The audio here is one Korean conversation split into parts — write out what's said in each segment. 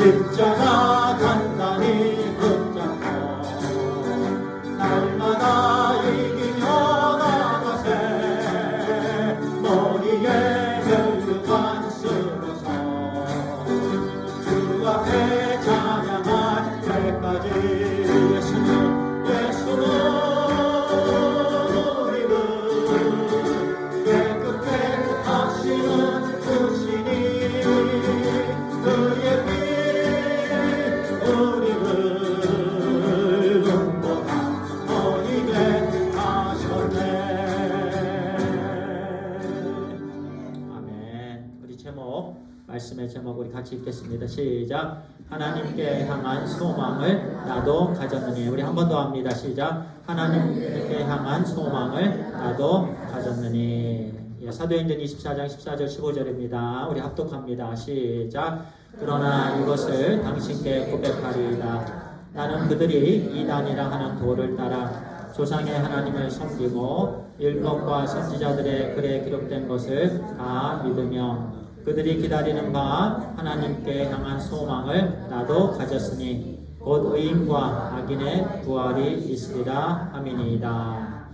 십자가 단단히 붙잡고 날마다 이기며 나가세. 머리에 멸류관 쓰고서 주 앞에 찬양할 때까지 예수는 우리를 깨끗게 하시는 그 신이 그의 피 우리를 눈보다 보이게 하셨네. 아멘. 우리 제목, 말씀의 제목 우리 같이 읽겠습니다. 시작. 하나님께 향한 소망을 나도 가졌느니. 우리 한 번 더 합니다. 시작. 하나님께 향한 소망을 나도 가졌느니. 사도행전 24장 14절 15절입니다. 우리 합독합니다. 시작. 그러나 이것을 당신께 고백하리이다. 나는 그들이 이단이라 하는 도를 따라 조상의 하나님을 섬기고 율법과 선지자들의 글에 기록된 것을 다 믿으며 그들이 기다리는 바 하나님께 향한 소망을 나도 가졌으니 곧 의인과 악인의 부활이 있으리라 함이니이다.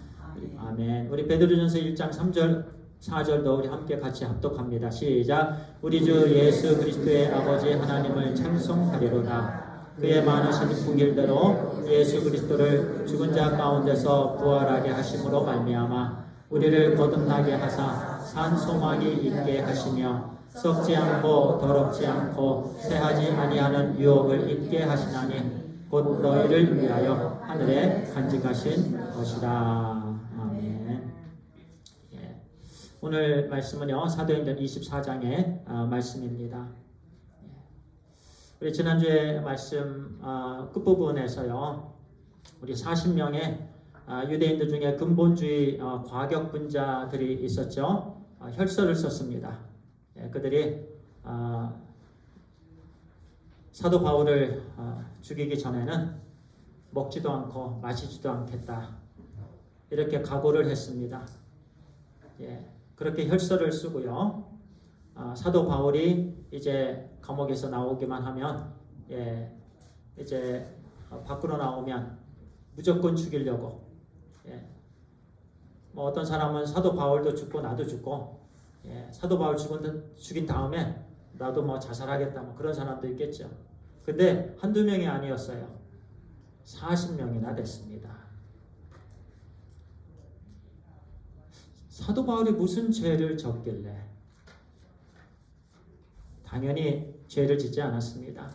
아멘. 우리 베드로전서 1장 3절 4절도 우리 함께 같이 합독합니다. 시작. 우리 주 예수 그리스도의 아버지 하나님을 찬송하리로다. 그의 많으신 풍길대로 예수 그리스도를 죽은 자 가운데서 부활하게 하심으로 말미암아 우리를 거듭나게 하사 산 소망이 있게 하시며 썩지 않고 더럽지 않고 새하지 아니하는 유업을 잊게 하시나니 곧 너희를 위하여 하늘에 간직하신 것이라. 아멘. 예. 오늘 말씀은요 사도행전 24장의 말씀입니다. 우리 지난주에 말씀 끝부분에서요 우리 40명의 유대인들 중에 근본주의 과격분자들이 있었죠. 혈서를 썼습니다. 그들이 사도 바울을 죽이기 전에는 먹지도 않고 마시지도 않겠다 이렇게 각오를 했습니다. 그렇게 혈서를 쓰고요. 사도 바울이 이제 감옥에서 나오기만 하면 이제 밖으로 나오면 무조건 죽이려고. 뭐 어떤 사람은 사도 바울도 죽고 나도 죽고 사도 바울 죽인 다음에 나도 뭐 자살하겠다 뭐 그런 사람도 있겠죠. 근데 한두 명이 아니었어요. 40명이나 됐습니다. 사도 바울이 무슨 죄를 졌길래? 당연히 죄를 짓지 않았습니다.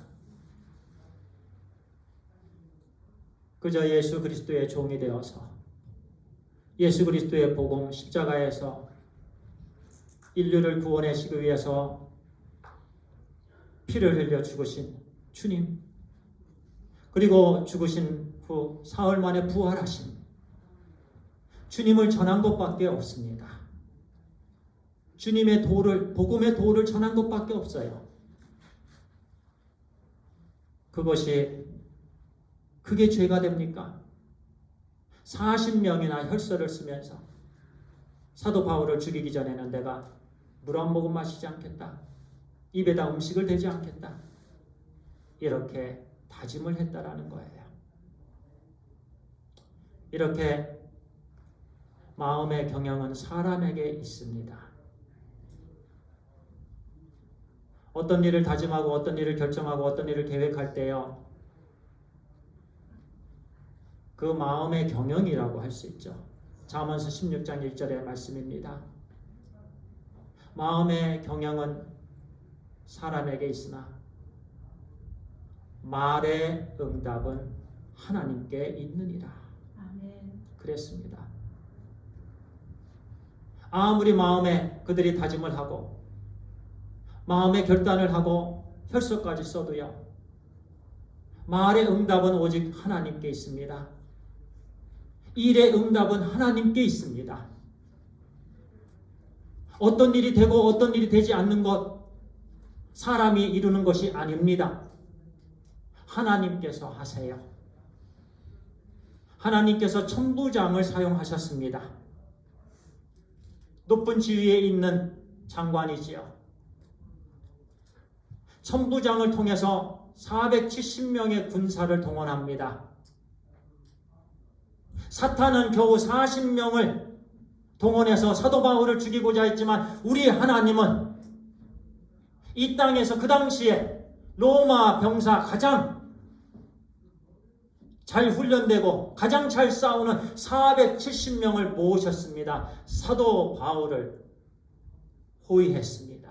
그저 예수 그리스도의 종이 되어서 예수 그리스도의 복음 십자가에서 인류를 구원하시기 위해서 피를 흘려 죽으신 주님, 그리고 죽으신 후 사흘 만에 부활하신 주님을 전한 것밖에 없습니다. 주님의 도를, 복음의 도를 전한 것밖에 없어요. 그게 죄가 됩니까? 40명이나 혈서를 쓰면서 사도 바울을 죽이기 전에는 내가 물 한 모금 마시지 않겠다. 입에다 음식을 대지 않겠다. 이렇게 다짐을 했다라는 거예요. 이렇게 마음의 경영은 사람에게 있습니다. 어떤 일을 다짐하고 어떤 일을 결정하고 어떤 일을 계획할 때요. 그 마음의 경영이라고 할 수 있죠. 잠언서 16장 1절의 말씀입니다. 마음의 경영은 사람에게 있으나 말의 응답은 하나님께 있느니라. 아멘. 그랬습니다. 아무리 마음에 그들이 다짐을 하고 마음의 결단을 하고 혈서까지 써도요. 말의 응답은 오직 하나님께 있습니다. 일의 응답은 하나님께 있습니다. 어떤 일이 되고 어떤 일이 되지 않는 것 사람이 이루는 것이 아닙니다. 하나님께서 하세요. 하나님께서 천부장을 사용하셨습니다. 높은 지위에 있는 장관이지요. 천부장을 통해서 470명의 군사를 동원합니다. 사탄은 겨우 40명을 동원해서 사도 바울을 죽이고자 했지만 우리 하나님은 이 땅에서 그 당시에 로마 병사 가장 잘 훈련되고 가장 잘 싸우는 470명을 모으셨습니다. 사도 바울을 호위했습니다.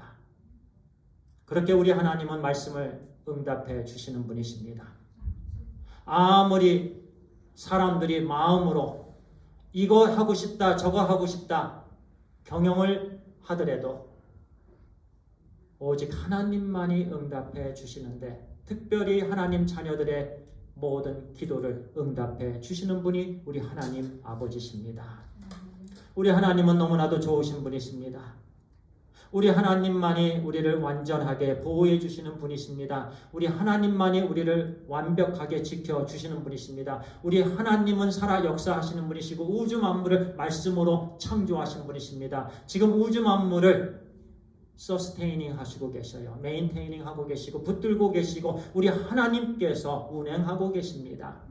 그렇게 우리 하나님은 말씀을 응답해 주시는 분이십니다. 아무리 사람들이 마음으로 이거 하고 싶다 저거 하고 싶다 경영을 하더라도 오직 하나님만이 응답해 주시는데, 특별히 하나님 자녀들의 모든 기도를 응답해 주시는 분이 우리 하나님 아버지십니다. 우리 하나님은 너무나도 좋으신 분이십니다. 우리 하나님만이 우리를 완전하게 보호해 주시는 분이십니다. 우리 하나님만이 우리를 완벽하게 지켜주시는 분이십니다. 우리 하나님은 살아 역사하시는 분이시고 우주 만물을 말씀으로 창조하신 분이십니다. 지금 우주 만물을 서스테이닝 하시고 계셔요. 메인테이닝 하고 계시고 붙들고 계시고 우리 하나님께서 운행하고 계십니다.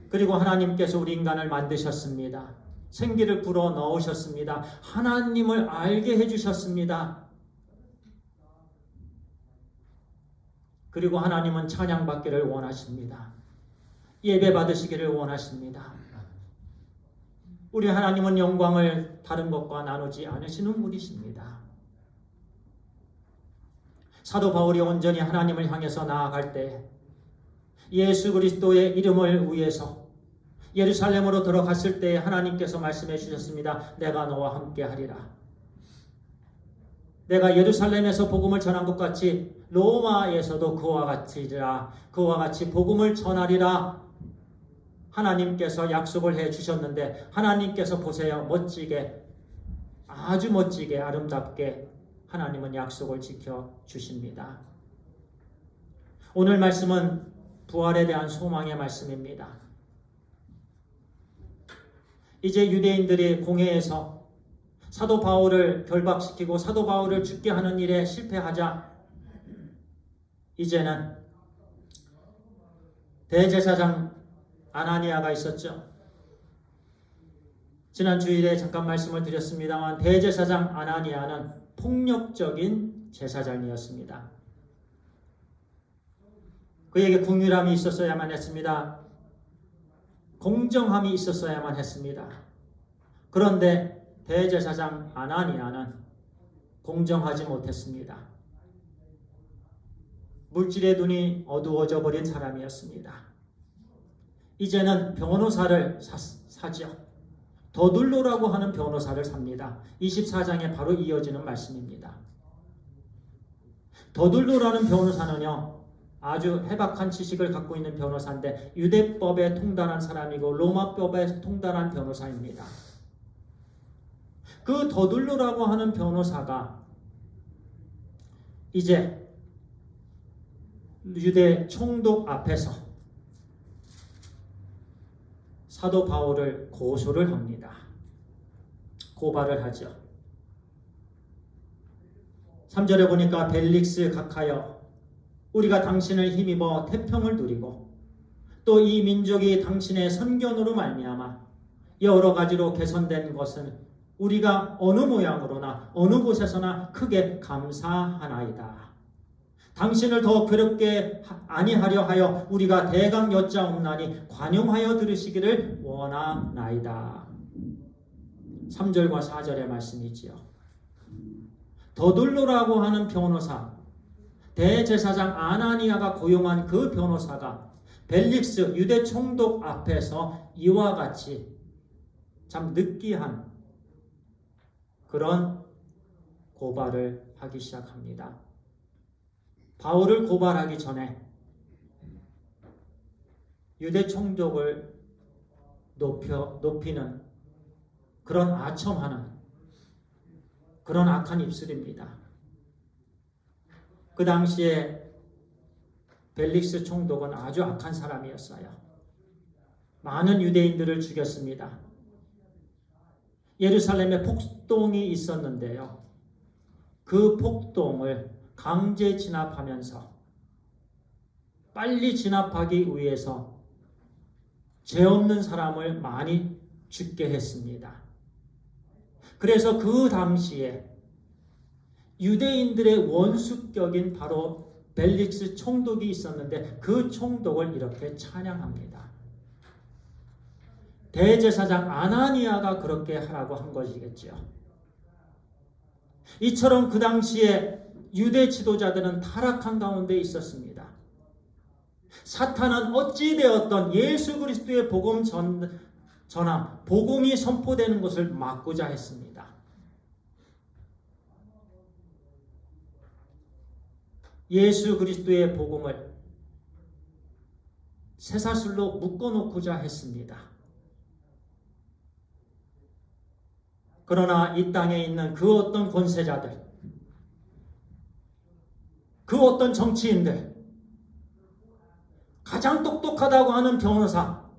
그리고 하나님께서 우리 인간을 만드셨습니다. 생기를 불어 넣으셨습니다. 하나님을 알게 해주셨습니다. 그리고 하나님은 찬양받기를 원하십니다. 예배 받으시기를 원하십니다. 우리 하나님은 영광을 다른 것과 나누지 않으시는 분이십니다. 사도 바울이 온전히 하나님을 향해서 나아갈 때 예수 그리스도의 이름을 위해서 예루살렘으로 들어갔을 때 하나님께서 말씀해 주셨습니다. 내가 너와 함께 하리라. 내가 예루살렘에서 복음을 전한 것 같이 로마에서도 그와 같이 복음을 전하리라. 하나님께서 약속을 해 주셨는데, 하나님께서 보세요. 멋지게, 아주 멋지게 아름답게 하나님은 약속을 지켜 주십니다. 오늘 말씀은 부활에 대한 소망의 말씀입니다. 이제 유대인들이 공회에서 사도 바울을 결박시키고 사도 바울을 죽게 하는 일에 실패하자 이제는 대제사장 아나니아가 있었죠. 지난 주일에 잠깐 말씀을 드렸습니다만 대제사장 아나니아는 폭력적인 제사장이었습니다. 그에게 긍휼함이 있었어야만 했습니다. 공정함이 있었어야만 했습니다. 그런데 대제사장 아나니아는 공정하지 못했습니다. 물질의 눈이 어두워져 버린 사람이었습니다. 이제는 변호사를 사죠. 더둘로라고 하는 변호사를 삽니다. 24장에 바로 이어지는 말씀입니다. 더둘로라는 변호사는요, 아주 해박한 지식을 갖고 있는 변호사인데 유대법에 통달한 사람이고 로마법에 통달한 변호사입니다. 그 더둘로라고 하는 변호사가 이제 유대 총독 앞에서 사도 바울을 고소를 합니다. 고발을 하죠. 3절에 보니까 벨릭스 각하여 우리가 당신을 힘입어 태평을 누리고 또 이 민족이 당신의 선견으로 말미암아 여러 가지로 개선된 것은 우리가 어느 모양으로나 어느 곳에서나 크게 감사하나이다. 당신을 더 괴롭게 아니하려 하여 우리가 대강 여짜옵나니 관용하여 들으시기를 원하나이다. 3절과 4절의 말씀이지요. 더둘로라고 하는 변호사, 대제사장 아나니아가 고용한 그 변호사가 벨릭스 유대 총독 앞에서 이와 같이 참 느끼한 그런 고발을 하기 시작합니다. 바울을 고발하기 전에 유대 총독을 높이는 그런 아첨하는 그런 악한 입술입니다. 그 당시에 벨릭스 총독은 아주 악한 사람이었어요. 많은 유대인들을 죽였습니다. 예루살렘에 폭동이 있었는데요. 그 폭동을 강제 진압하면서 빨리 진압하기 위해서 죄 없는 사람을 많이 죽게 했습니다. 그래서 그 당시에 유대인들의 원수격인 바로 벨릭스 총독이 있었는데 그 총독을 이렇게 찬양합니다. 대제사장 아나니아가 그렇게 하라고 한 것이겠죠. 이처럼 그 당시에 유대 지도자들은 타락한 가운데 있었습니다. 사탄은 어찌되었던 예수 그리스도의 복음 전함, 복음이 선포되는 것을 막고자 했습니다. 예수 그리스도의 복음을 쇠사슬로 묶어놓고자 했습니다. 그러나 이 땅에 있는 그 어떤 권세자들, 그 어떤 정치인들, 가장 똑똑하다고 하는 변호사,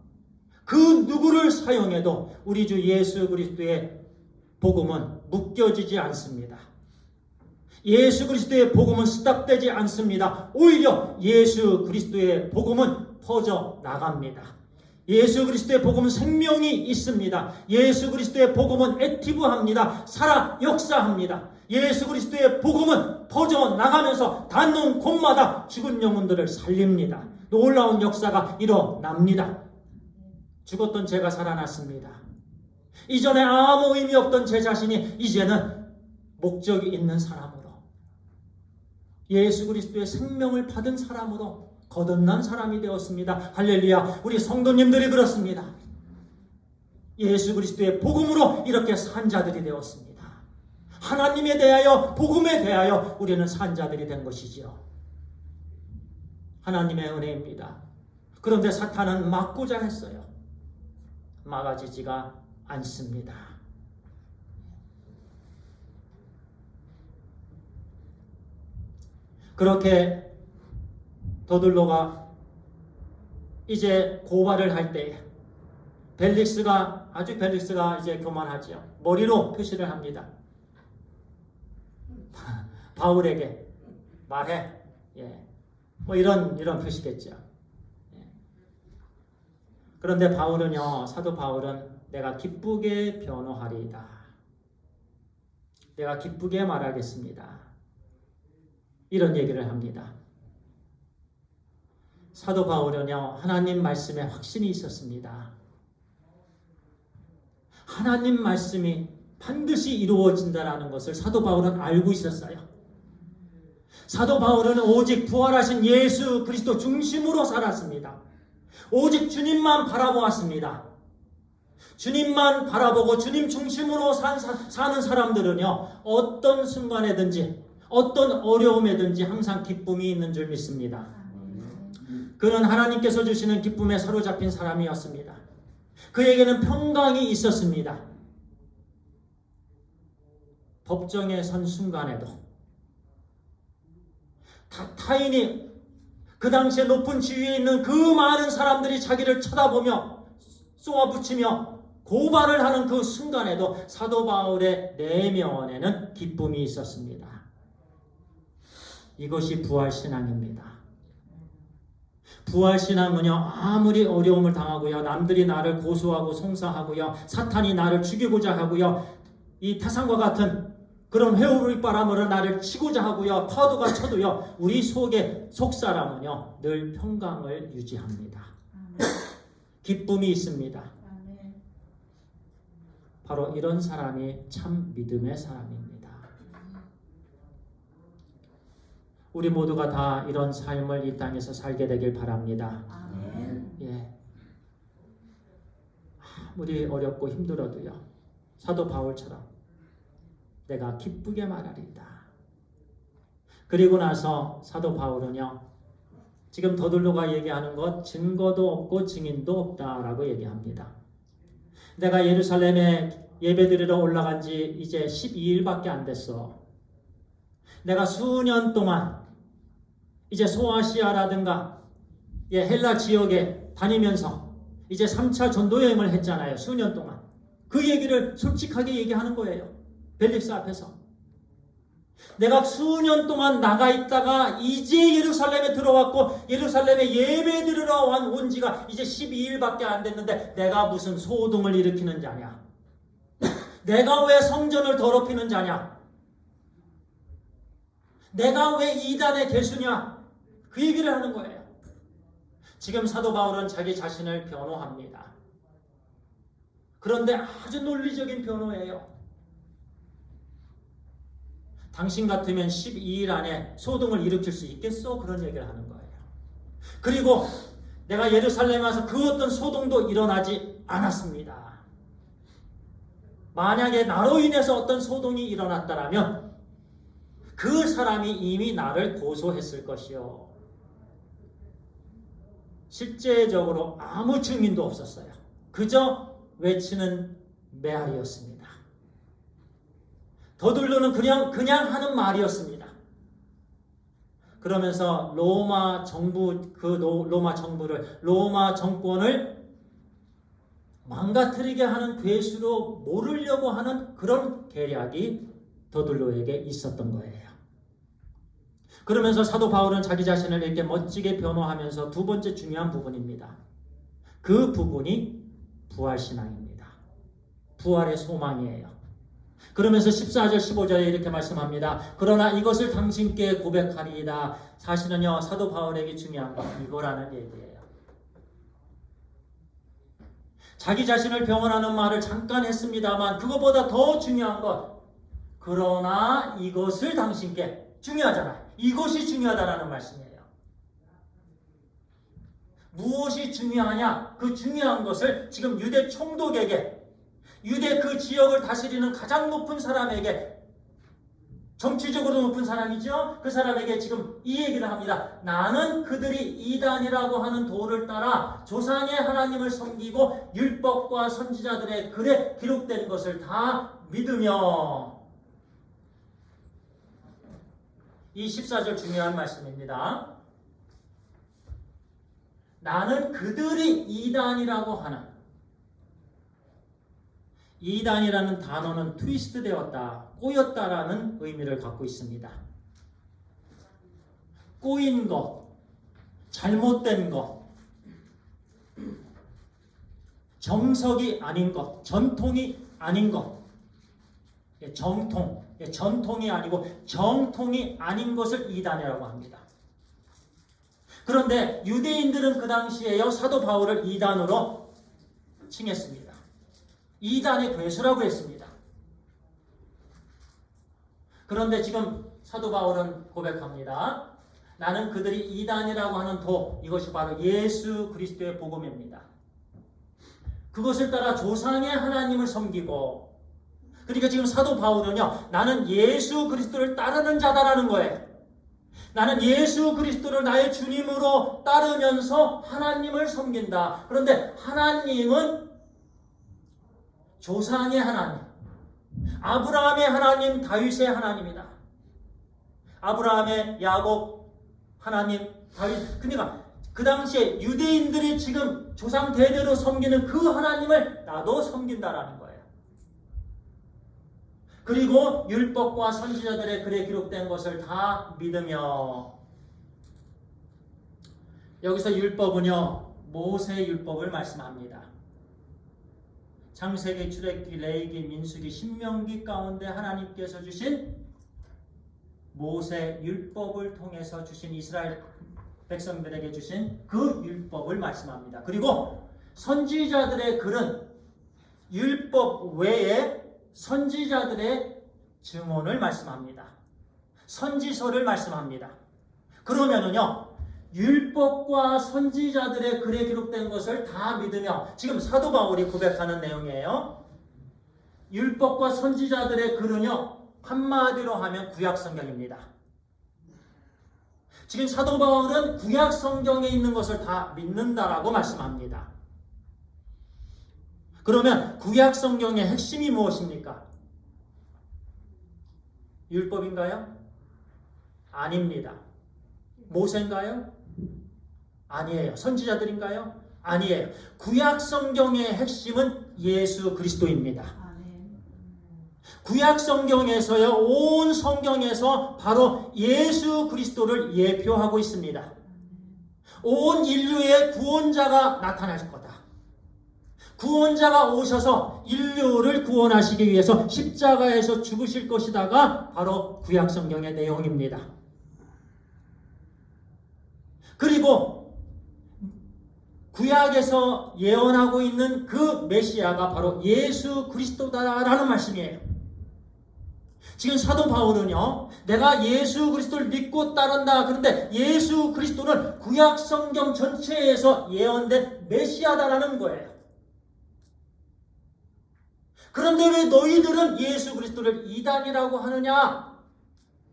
그 누구를 사용해도 우리 주 예수 그리스도의 복음은 묶여지지 않습니다. 예수 그리스도의 복음은 스탑되지 않습니다. 오히려 예수 그리스도의 복음은 퍼져 나갑니다. 예수 그리스도의 복음은 생명이 있습니다. 예수 그리스도의 복음은 액티브합니다. 살아 역사합니다. 예수 그리스도의 복음은 퍼져 나가면서 닿는 곳마다 죽은 영혼들을 살립니다. 놀라운 역사가 일어납니다. 죽었던 제가 살아났습니다. 이전에 아무 의미 없던 제 자신이 이제는 목적이 있는 사람으로, 예수 그리스도의 생명을 받은 사람으로 거듭난 사람이 되었습니다. 할렐루야. 우리 성도님들이 그렇습니다. 예수 그리스도의 복음으로 이렇게 산 자들이 되었습니다. 하나님에 대하여, 복음에 대하여 우리는 산 자들이 된 것이지요. 하나님의 은혜입니다. 그런데 사탄은 막고자 했어요. 막아지지가 않습니다. 그렇게 더둘로가 이제 고발을 할 때에 벨릭스가 이제 교만하지요. 머리로 표시를 합니다. 바울에게 말해. 뭐 이런 표시겠죠. 그런데 바울은요, 사도 바울은 내가 기쁘게 변호하리이다. 내가 기쁘게 말하겠습니다. 이런 얘기를 합니다. 사도 바울은요, 하나님 말씀에 확신이 있었습니다. 하나님 말씀이 반드시 이루어진다는 것을 사도 바울은 알고 있었어요. 사도 바울은 오직 부활하신 예수 그리스도 중심으로 살았습니다. 오직 주님만 바라보았습니다. 주님만 바라보고 주님 중심으로 사는 사람들은요, 어떤 순간에든지 어떤 어려움에든지 항상 기쁨이 있는 줄 믿습니다. 그는 하나님께서 주시는 기쁨에 사로잡힌 사람이었습니다. 그에게는 평강이 있었습니다. 법정에 선 순간에도 타인이, 그 당시에 높은 지위에 있는 그 많은 사람들이 자기를 쳐다보며 쏘아붙이며 고발을 하는 그 순간에도 사도 바울의 내면에는 기쁨이 있었습니다. 이것이 부활신앙입니다. 부활신앙은요, 아무리 어려움을 당하고요, 남들이 나를 고소하고 송사하고요, 사탄이 나를 죽이고자 하고요, 이 태산과 같은 그런 회오리바람으로 나를 치고자 하고요, 파도가 쳐도요, 우리 속 사람은요 늘 평강을 유지합니다. 기쁨이 있습니다. 바로 이런 사람이 참 믿음의 사람입니다. 우리 모두가 다 이런 삶을 이 땅에서 살게 되길 바랍니다. 아무리 어렵고 힘들어도요, 사도 바울처럼 내가 기쁘게 말하리이다. 그리고 나서 사도 바울은요, 지금 더둘로가 얘기하는 것, 증거도 없고 증인도 없다라고 얘기합니다. 내가 예루살렘에 예배드리러 올라간 지 이제 12일밖에 안 됐어. 내가 수년 동안 이제 소아시아라든가 헬라 지역에 다니면서 이제 3차 전도 여행을 했잖아요. 수년 동안. 그 얘기를 솔직하게 얘기하는 거예요. 벨릭스 앞에서. 내가 수년 동안 나가 있다가 이제 예루살렘에 들어왔고 예루살렘에 예배 드리러 온 지가 이제 12일밖에 안 됐는데 내가 무슨 소동을 일으키는 자냐? 내가 왜 성전을 더럽히는 자냐? 내가 왜 이단의 개수냐? 그 얘기를 하는 거예요. 지금 사도 바울은 자기 자신을 변호합니다. 그런데 아주 논리적인 변호예요. 당신 같으면 12일 안에 소동을 일으킬 수 있겠어? 그런 얘기를 하는 거예요. 그리고 내가 예루살렘에 와서 그 어떤 소동도 일어나지 않았습니다. 만약에 나로 인해서 어떤 소동이 일어났다면 그 사람이 이미 나를 고소했을 것이요. 실제적으로 아무 증인도 없었어요. 그저 외치는 메아리였습니다. 더둘로는 그냥 하는 말이었습니다. 그러면서 로마 정권을 망가뜨리게 하는 괴수로 모르려고 하는 그런 계략이 더둘로에게 있었던 거예요. 그러면서 사도 바울은 자기 자신을 이렇게 멋지게 변호하면서 두 번째 중요한 부분입니다. 그 부분이 부활신앙입니다. 부활의 소망이에요. 그러면서 14절 15절에 이렇게 말씀합니다. 그러나 이것을 당신께 고백하리이다. 사실은요, 사도 바울에게 중요한 건 이거라는 얘기예요. 자기 자신을 병언하는 말을 잠깐 했습니다만 그것보다 더 중요한 건 그러나 이것을 당신께 중요하잖아요. 이것이 중요하다라는 말씀이에요. 무엇이 중요하냐? 그 중요한 것을 지금 유대 총독에게, 유대 그 지역을 다스리는 가장 높은 사람에게, 정치적으로 높은 사람이죠. 그 사람에게 지금 이 얘기를 합니다. 나는 그들이 이단이라고 하는 도를 따라 조상의 하나님을 섬기고 율법과 선지자들의 글에 기록된 것을 다 믿으며. 이 14절 중요한 말씀입니다. 나는 그들이 이단이라고 하는, 이단이라는 단어는 트위스트 되었다, 꼬였다라는 의미를 갖고 있습니다. 꼬인 것, 잘못된 것, 정석이 아닌 것, 전통이 아닌 것, 전통이 아니고 정통이 아닌 것을 이단이라고 합니다. 그런데 유대인들은 그 당시에요, 사도 바울을 이단으로 칭했습니다. 이단의 괴수라고 했습니다. 그런데 지금 사도 바울은 고백합니다. 나는 그들이 이단이라고 하는 도, 이것이 바로 예수 그리스도의 복음입니다. 그것을 따라 조상의 하나님을 섬기고, 그러니까 지금 사도 바울은요, 나는 예수 그리스도를 따르는 자다라는 거예요. 나는 예수 그리스도를 나의 주님으로 따르면서 하나님을 섬긴다. 그런데 하나님은 조상의 하나님, 아브라함의 하나님, 다윗의 하나님이다. 아브라함의 야곱 하나님, 다윗. 그러니까 그 당시에 유대인들이 지금 조상 대대로 섬기는 그 하나님을 나도 섬긴다라는 거예요. 그리고 율법과 선지자들의 글에 기록된 것을 다 믿으며. 여기서 율법은요, 모세의 율법을 말씀합니다. 창세기, 출애굽기, 레위기, 민수기, 신명기 가운데 하나님께서 주신 모세 율법을 통해서 주신, 이스라엘 백성들에게 주신 그 율법을 말씀합니다. 그리고 선지자들의 글은 율법 외에 선지자들의 증언을 말씀합니다. 선지서를 말씀합니다. 그러면은요, 율법과 선지자들의 글에 기록된 것을 다 믿으며, 지금 사도 바울이 고백하는 내용이에요. 율법과 선지자들의 글은요, 한마디로 하면 구약 성경입니다. 지금 사도 바울은 구약 성경에 있는 것을 다 믿는다라고 말씀합니다. 그러면 구약 성경의 핵심이 무엇입니까? 율법인가요? 아닙니다. 모세인가요? 아니에요. 선지자들인가요? 아니에요. 구약 성경의 핵심은 예수 그리스도입니다. 구약 성경에서요, 온 성경에서 바로 예수 그리스도를 예표하고 있습니다. 온 인류의 구원자가 나타날 거다. 구원자가 오셔서 인류를 구원하시기 위해서 십자가에서 죽으실 것이다가 바로 구약 성경의 내용입니다. 그리고 구약에서 예언하고 있는 그 메시아가 바로 예수 그리스도다라는 말씀이에요. 지금 사도 바울은요, 내가 예수 그리스도를 믿고 따른다. 그런데 예수 그리스도는 구약 성경 전체에서 예언된 메시아다라는 거예요. 그런데 왜 너희들은 예수 그리스도를 이단이라고 하느냐?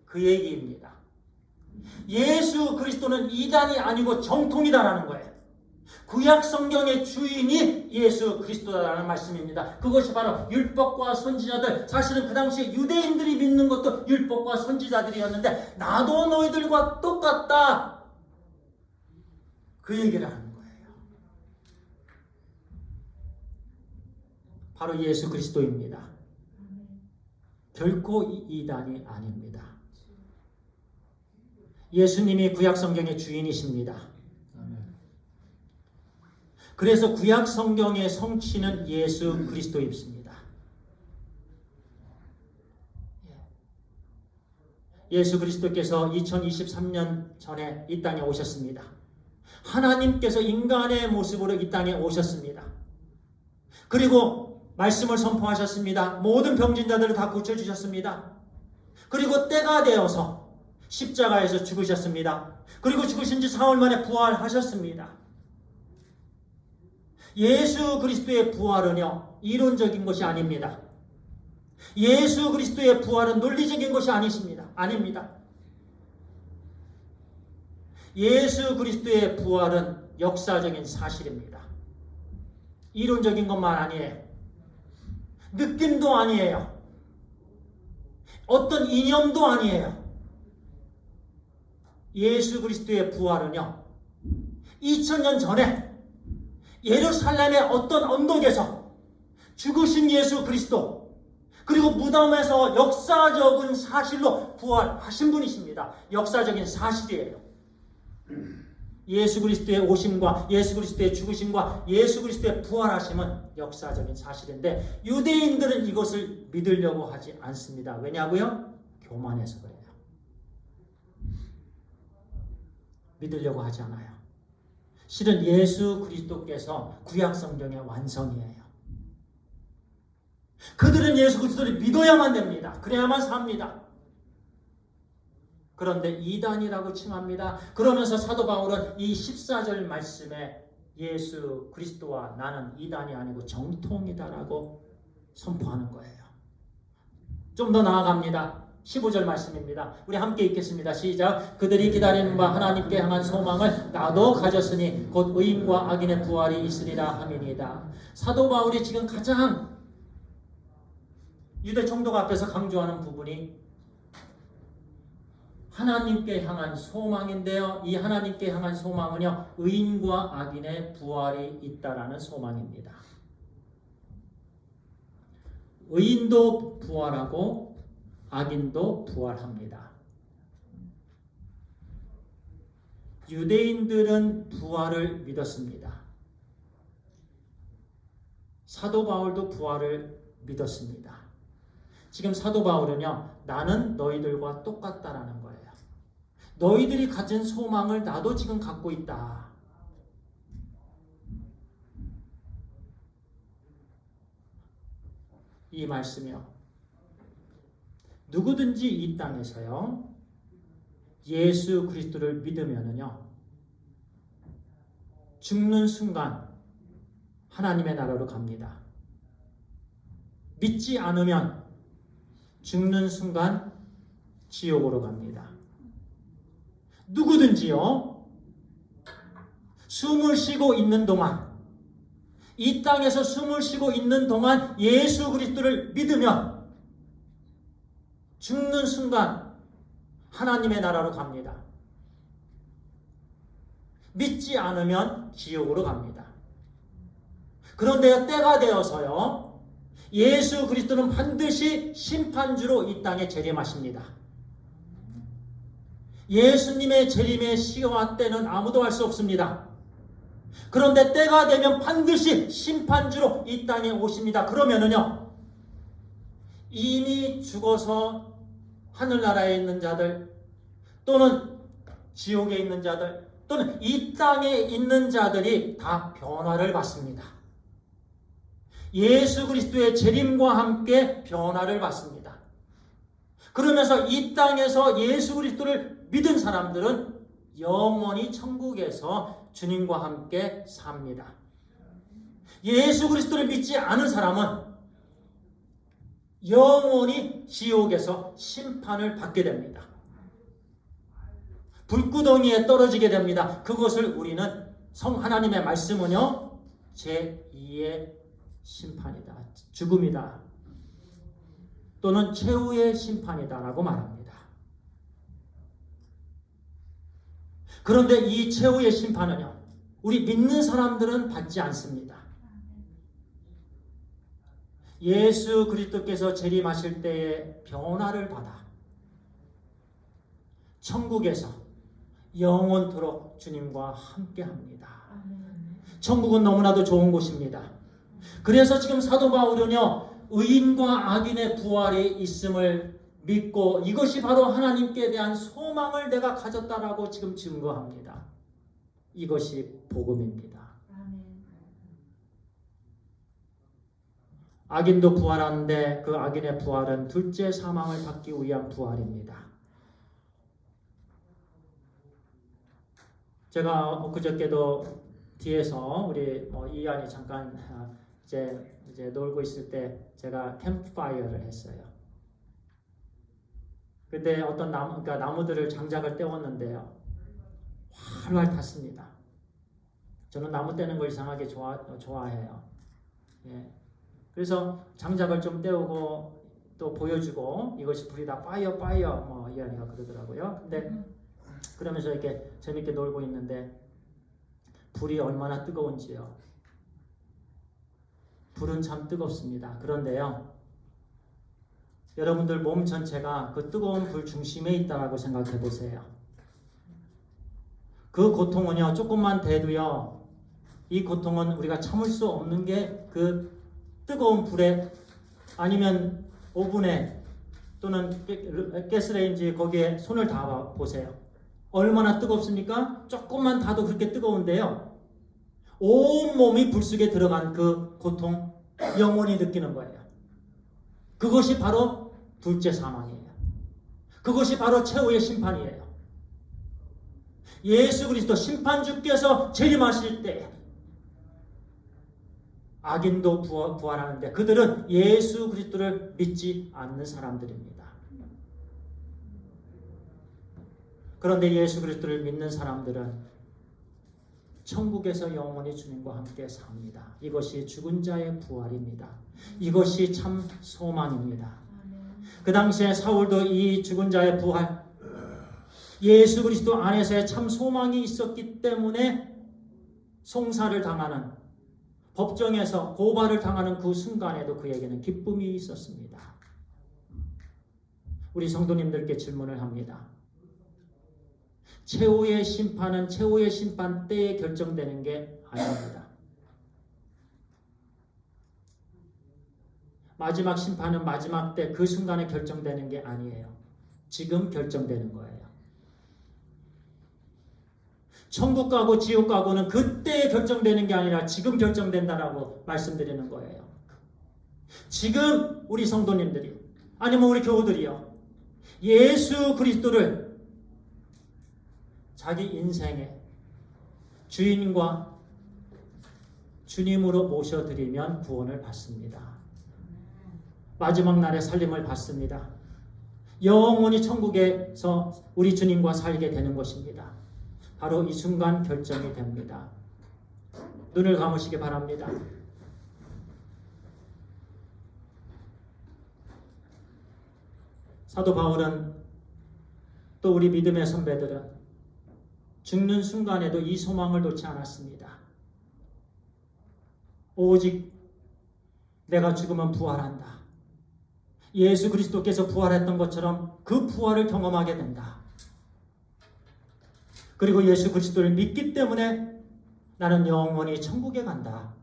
그 얘기입니다. 예수 그리스도는 이단이 아니고 정통이다라는 거예요. 구약 성경의 주인이 예수 그리스도라는 말씀입니다. 그것이 바로 율법과 선지자들, 사실은 그 당시에 유대인들이 믿는 것도 율법과 선지자들이었는데 나도 너희들과 똑같다, 그 얘기를 하는 거예요. 바로 예수 그리스도입니다. 결코 이단이 아닙니다. 예수님이 구약 성경의 주인이십니다. 그래서 구약 성경의 성취는 예수 그리스도입니다. 예수 그리스도께서 2023년 전에 이 땅에 오셨습니다. 하나님께서 인간의 모습으로 이 땅에 오셨습니다. 그리고 말씀을 선포하셨습니다. 모든 병진 자들을 다 고쳐주셨습니다. 그리고 때가 되어서 십자가에서 죽으셨습니다. 그리고 죽으신 지 4월 만에 부활하셨습니다. 예수 그리스도의 부활은요, 이론적인 것이 아닙니다. 예수 그리스도의 부활은 논리적인 것이 아닙니다. 예수 그리스도의 부활은 역사적인 사실입니다. 이론적인 것만 아니에요. 느낌도 아니에요. 어떤 이념도 아니에요. 예수 그리스도의 부활은요, 2000년 전에 예루살렘의 어떤 언덕에서 죽으신 예수 그리스도, 그리고 무덤에서 역사적인 사실로 부활하신 분이십니다. 역사적인 사실이에요. 예수 그리스도의 오심과 예수 그리스도의 죽으심과 예수 그리스도의 부활하심은 역사적인 사실인데 유대인들은 이것을 믿으려고 하지 않습니다. 왜냐고요? 교만해서 그래요. 믿으려고 하지 않아요. 실은 예수 그리스도께서 구약 성경의 완성이에요. 그들은 예수 그리스도를 믿어야만 됩니다. 그래야만 삽니다. 그런데 이단이라고 칭합니다. 그러면서 사도 바울은 이 14절 말씀에 예수 그리스도와 나는 이단이 아니고 정통이다라고 선포하는 거예요. 좀 더 나아갑니다. 15절 말씀입니다. 우리 함께 읽겠습니다. 시작. 그들이 기다리는 바 하나님께 향한 소망을 나도 가졌으니 곧 의인과 악인의 부활이 있으리라 함이니이다. 사도 바울이 지금 가장 유대 총독 앞에서 강조하는 부분이 하나님께 향한 소망인데요. 이 하나님께 향한 소망은요, 의인과 악인의 부활이 있다라는 소망입니다. 의인도 부활하고 악인도 부활합니다. 유대인들은 부활을 믿었습니다. 사도 바울도 부활을 믿었습니다. 지금 사도 바울은요, 나는 너희들과 똑같다라는 거예요. 너희들이 가진 소망을 나도 지금 갖고 있다. 이 말씀이요, 누구든지 이 땅에서요, 예수 그리스도를 믿으면은요, 죽는 순간 하나님의 나라로 갑니다. 믿지 않으면 죽는 순간 지옥으로 갑니다. 누구든지요, 숨을 쉬고 있는 동안, 이 땅에서 숨을 쉬고 있는 동안 예수 그리스도를 믿으면 죽는 순간 하나님의 나라로 갑니다. 믿지 않으면 지옥으로 갑니다. 그런데 때가 되어서요, 예수 그리스도는 반드시 심판주로 이 땅에 재림하십니다. 예수님의 재림의 시와 때는 아무도 알 수 없습니다. 그런데 때가 되면 반드시 심판주로 이 땅에 오십니다. 그러면은요, 이미 죽어서 하늘나라에 있는 자들, 또는 지옥에 있는 자들, 또는 이 땅에 있는 자들이 다 변화를 받습니다. 예수 그리스도의 재림과 함께 변화를 받습니다. 그러면서 이 땅에서 예수 그리스도를 믿은 사람들은 영원히 천국에서 주님과 함께 삽니다. 예수 그리스도를 믿지 않은 사람은 영원히 지옥에서 심판을 받게 됩니다. 불구덩이에 떨어지게 됩니다. 그것을 우리는 성 하나님의 말씀은요, 제2의 심판이다, 죽음이다, 또는 최후의 심판이다라고 말합니다. 그런데 이 최후의 심판은요, 우리 믿는 사람들은 받지 않습니다. 예수 그리스도께서 재림하실 때에 변화를 받아 천국에서 영원토록 주님과 함께합니다. 천국은 너무나도 좋은 곳입니다. 그래서 지금 사도 바울은요, 의인과 악인의 부활이 있음을 믿고 이것이 바로 하나님께 대한 소망을 내가 가졌다라고 지금 증거합니다. 이것이 복음입니다. 악인도 부활하는데 그 악인의 부활은 둘째 사망을 받기 위한 부활입니다. 제가 엊그저께도 뒤에서 우리 이한이 잠깐 이제 놀고 있을 때 제가 캠프파이어를 했어요. 그때 어떤 나무들을 장작을 떼웠는데요, 활활 탔습니다. 저는 나무 떼는 걸 이상하게 좋아해요. 예. 그래서 장작을 좀 떼우고 또 보여주고 이것이 불이다, 파이어 이한이가 그러더라고요. 근데 그러면서 이렇게 재밌게 놀고 있는데 불이 얼마나 뜨거운지요. 불은 참 뜨겁습니다. 그런데요, 여러분들 몸 전체가 그 뜨거운 불 중심에 있다라고 생각해 보세요. 그 고통은요, 조금만 돼도요, 이 고통은 우리가 참을 수 없는 게 그 뜨거운 불에, 아니면 오븐에, 또는 가스레인지 거기에 손을 닿아 보세요. 얼마나 뜨겁습니까? 조금만 닿아도 그렇게 뜨거운데요, 온 몸이 불 속에 들어간 그 고통, 영원히 느끼는 거예요. 그것이 바로 둘째 사망이에요. 그것이 바로 최후의 심판이에요. 예수 그리스도 심판주께서 재림하실 때 악인도 부활하는데 그들은 예수 그리스도를 믿지 않는 사람들입니다. 그런데 예수 그리스도를 믿는 사람들은 천국에서 영원히 주님과 함께 삽니다. 이것이 죽은 자의 부활입니다. 이것이 참 소망입니다. 그 당시에 사울도 이 죽은 자의 부활, 예수 그리스도 안에서의 참 소망이 있었기 때문에 송사를 당하는, 법정에서 고발을 당하는 그 순간에도 그에게는 기쁨이 있었습니다. 우리 성도님들께 질문을 합니다. 최후의 심판은 최후의 심판 때에 결정되는 게 아닙니다. 마지막 심판은 마지막 때 그 순간에 결정되는 게 아니에요. 지금 결정되는 거예요. 천국 가고 지옥 가고는 그때 결정되는 게 아니라 지금 결정된다라고 말씀드리는 거예요. 지금 우리 성도님들이, 아니면 우리 교우들이요, 예수 그리스도를 자기 인생의 주인과 주님으로 모셔드리면 구원을 받습니다. 마지막 날에 살림을 받습니다. 영원히 천국에서 우리 주님과 살게 되는 것입니다. 바로 이 순간 결정이 됩니다. 눈을 감으시기 바랍니다. 사도 바울은, 또 우리 믿음의 선배들은 죽는 순간에도 이 소망을 놓지 않았습니다. 오직 내가 죽으면 부활한다. 예수 그리스도께서 부활했던 것처럼 그 부활을 경험하게 된다. 그리고 예수 그리스도를 믿기 때문에 나는 영원히 천국에 간다.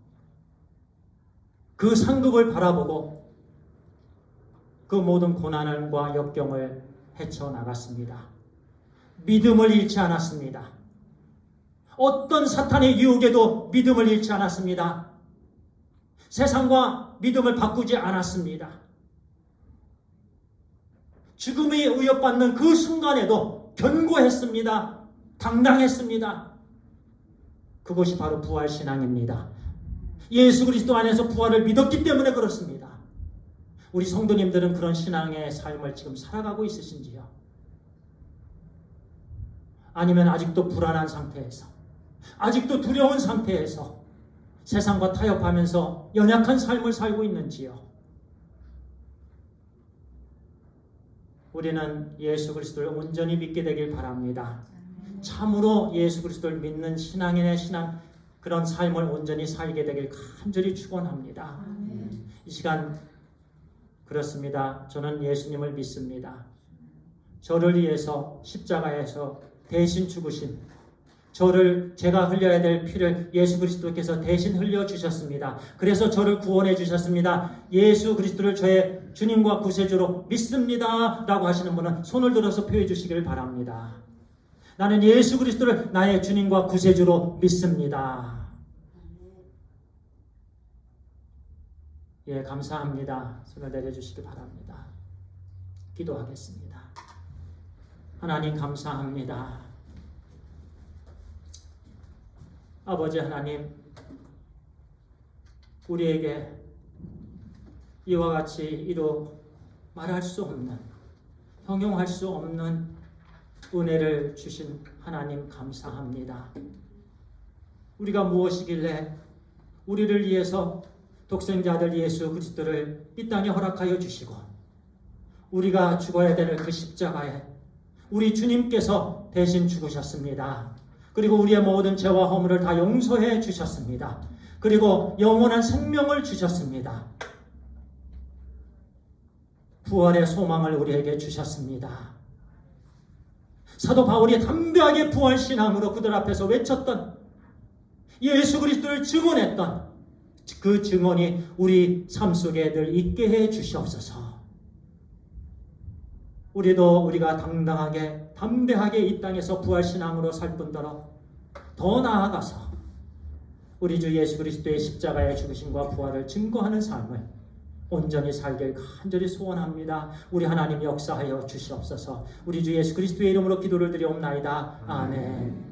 그 상급을 바라보고 그 모든 고난과 역경을 헤쳐나갔습니다. 믿음을 잃지 않았습니다. 어떤 사탄의 유혹에도 믿음을 잃지 않았습니다. 세상과 믿음을 바꾸지 않았습니다. 죽음이 위협받는 그 순간에도 견고했습니다. 당당했습니다. 그것이 바로 부활신앙입니다. 예수 그리스도 안에서 부활을 믿었기 때문에 그렇습니다. 우리 성도님들은 그런 신앙의 삶을 지금 살아가고 있으신지요? 아니면 아직도 불안한 상태에서, 아직도 두려운 상태에서 세상과 타협하면서 연약한 삶을 살고 있는지요? 우리는 예수 그리스도를 온전히 믿게 되길 바랍니다. 참으로 예수 그리스도를 믿는 신앙인의 신앙, 그런 삶을 온전히 살게 되길 간절히 축원합니다. 이 시간 그렇습니다. 저는 예수님을 믿습니다. 저를 위해서 십자가에서 대신 죽으신, 제가 흘려야 될 피를 예수 그리스도께서 대신 흘려주셨습니다. 그래서 저를 구원해 주셨습니다. 예수 그리스도를 저의 주님과 구세주로 믿습니다 라고 하시는 분은 손을 들어서 표해 주시길 바랍니다. 나는 예수 그리스도를 나의 주님과 구세주로 믿습니다. 예, 감사합니다. 손을 내려주시기 바랍니다. 기도하겠습니다. 하나님 감사합니다. 아버지 하나님, 우리에게 이와 같이 이루 말할 수 없는, 형용할 수 없는 은혜를 주신 하나님 감사합니다. 우리가 무엇이길래 우리를 위해서 독생자들 예수 그리스도를 이 땅에 허락하여 주시고 우리가 죽어야 되는 그 십자가에 우리 주님께서 대신 죽으셨습니다. 그리고 우리의 모든 죄와 허물을 다 용서해 주셨습니다. 그리고 영원한 생명을 주셨습니다. 부활의 소망을 우리에게 주셨습니다. 사도 바울이 담대하게 부활신앙으로 그들 앞에서 외쳤던, 예수 그리스도를 증언했던 그 증언이 우리 삶 속에 늘 있게 해 주시옵소서. 우리도 우리가 당당하게 담대하게 이 땅에서 부활신앙으로 살 뿐더러 더 나아가서 우리 주 예수 그리스도의 십자가의 죽으심과 부활을 증거하는 삶을 온전히 살길 간절히 소원합니다. 우리 하나님 역사하여 주시옵소서. 우리 주 예수 그리스도의 이름으로 기도를 드리옵나이다. 아멘.